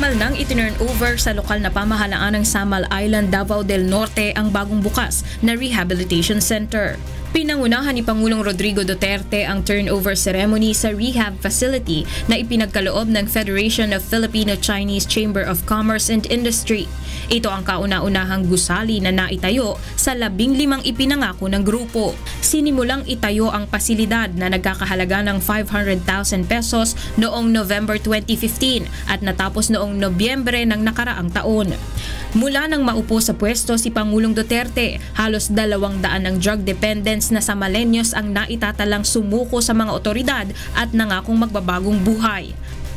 Formal nang itinurn over sa lokal na pamahalaan ng Samal Island, Davao del Norte ang bagong bukas na rehabilitation center. Pinangunahan ni Pangulong Rodrigo Duterte ang turnover ceremony sa rehab facility na ipinagkaloob ng Federation of Filipino-Chinese Chamber of Commerce and Industry. Ito ang kauna-unahang gusali na naitayo sa 15 ipinangako ng grupo. Sinimulang itayo ang pasilidad na nagkakahalaga ng 500,000 pesos noong November 2015 at natapos noong Nobyembre ng nakaraang taon. Mula nang maupo sa pwesto si Pangulong Duterte, halos 200 ng drug dependents na Samaleños ang naitatalang sumuko sa mga otoridad at nangakong magbabagong buhay.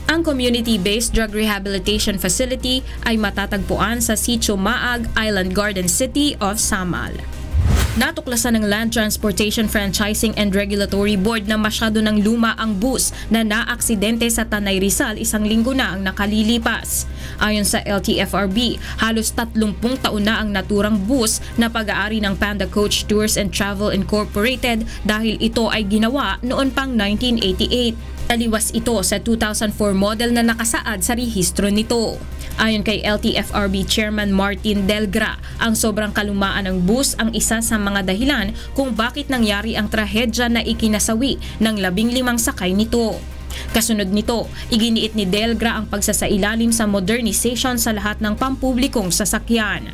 Ang community-based drug rehabilitation facility ay matatagpuan sa Sitio Maag, Island Garden City of Samal. Natuklasan ng Land Transportation Franchising and Regulatory Board na masyado ng luma ang bus na naaksidente sa Tanay Rizal 1 linggo na ang nakalilipas. Ayon sa LTFRB, halos 30 taon na ang naturang bus na pag-aari ng Panda Coach Tours and Travel Incorporated dahil ito ay ginawa noon pang 1988. Taliwas ito sa 2004 model na nakasaad sa rehistro nito. Ayon kay LTFRB Chairman Martin Delgra, ang sobrang kalumaan ng bus ang isa sa mga dahilan kung bakit nangyari ang trahedya na ikinasawi ng 15 sakay nito. Kasunod nito, iginiit ni Delgra ang pagsasailalim sa modernization sa lahat ng pampublikong sasakyan.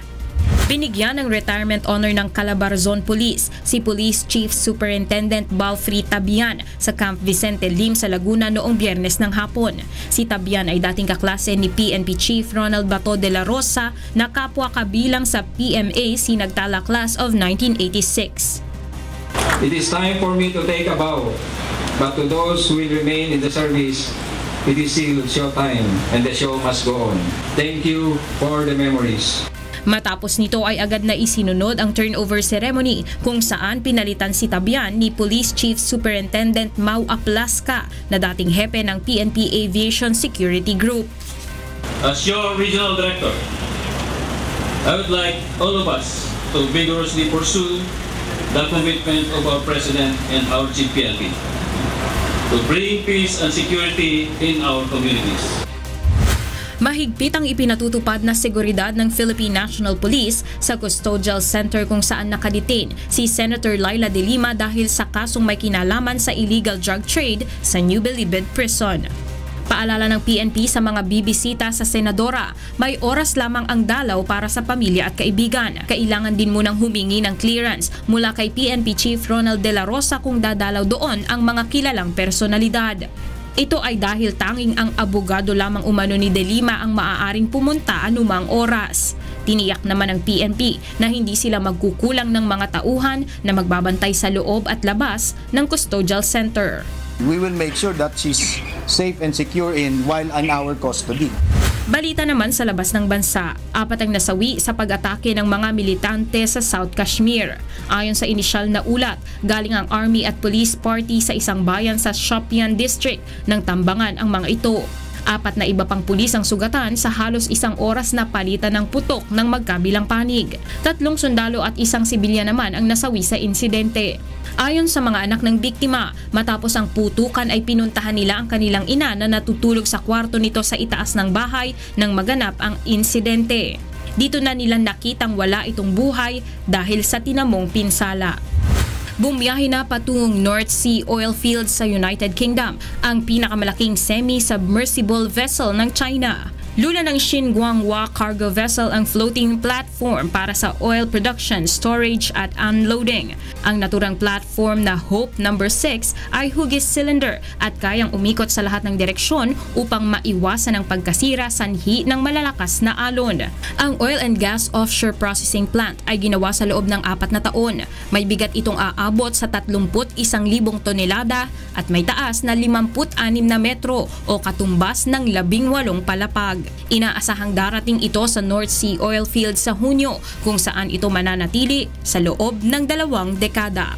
Binigyan ng retirement honor ng Calabarzon Police si Police Chief Superintendent Balfrey Tabian sa Camp Vicente Lim sa Laguna noong Biyernes ng hapon. Si Tabian ay dating kaklase ni PNP Chief Ronald Bato de la Rosa na kapwa kabilang sa PMA Sinagtala Class of 1986. It is time for me to take a bow, but to those who will remain in the service, it is still show time and the show must go on. Thank you for the memories. Matapos nito ay agad na isinunod ang turnover ceremony kung saan pinalitan si Tabian ni Police Chief Superintendent Mau Aplasca na dating hepe ng PNP Aviation Security Group. As your Regional Director, I would like all of us to vigorously pursue the commitment of our President and our Chief PNP to bring peace and security in our communities. Mahigpit ang ipinatutupad na seguridad ng Philippine National Police sa Custodial Center kung saan nakadetain si Senator Laila de Lima dahil sa kasong may kinalaman sa illegal drug trade sa New Bilibid Prison. Paalala ng PNP sa mga bibisita sa senadora, may oras lamang ang dalaw para sa pamilya at kaibigan. Kailangan din munang humingi ng clearance mula kay PNP Chief Ronald de la Rosa kung dadalaw doon ang mga kilalang personalidad. Ito ay dahil tanging ang abogado lamang umano ni De Lima ang maaaring pumunta anumang oras. Tiniyak naman ng PNP na hindi sila magkukulang ng mga tauhan na magbabantay sa loob at labas ng custodial center. We will make sure that she's safe and secure while in our custody. Balita naman sa labas ng bansa, 4 ang nasawi sa pag-atake ng mga militante sa South Kashmir. Ayon sa inisyal na ulat, galing ang Army at Police Party sa isang bayan sa Shopian District ng Tambangan ang mga ito. 4 na iba pang pulis ang sugatan sa halos 1 oras na palitan ng putok ng magkabilang panig. 3 sundalo at 1 sibilyan naman ang nasawi sa insidente. Ayon sa mga anak ng biktima, matapos ang putukan ay pinuntahan nila ang kanilang ina na natutulog sa kwarto nito sa itaas ng bahay nang maganap ang insidente. Dito na nila nakitang wala itong buhay dahil sa tinamong pinsala. Bumiyahe na patungong North Sea oil fields sa United Kingdom ang pinakamalaking semi-submersible vessel ng China. Lula ng Xinguanghua cargo vessel ang floating platform para sa oil production, storage at unloading. Ang naturang platform na Hope No. 6 ay hugis cylinder at kayang umikot sa lahat ng direksyon upang maiwasan ang pagkasira sanhi ng malalakas na alon. Ang oil and gas offshore processing plant ay ginawa sa loob ng 4 na taon. May bigat itong aabot sa 31,000 tonelada at may taas na 56 na metro o katumbas ng 18 palapag. Inaasahang darating ito sa North Sea oil field sa Hunyo kung saan ito mananatili sa loob ng 2 dekada.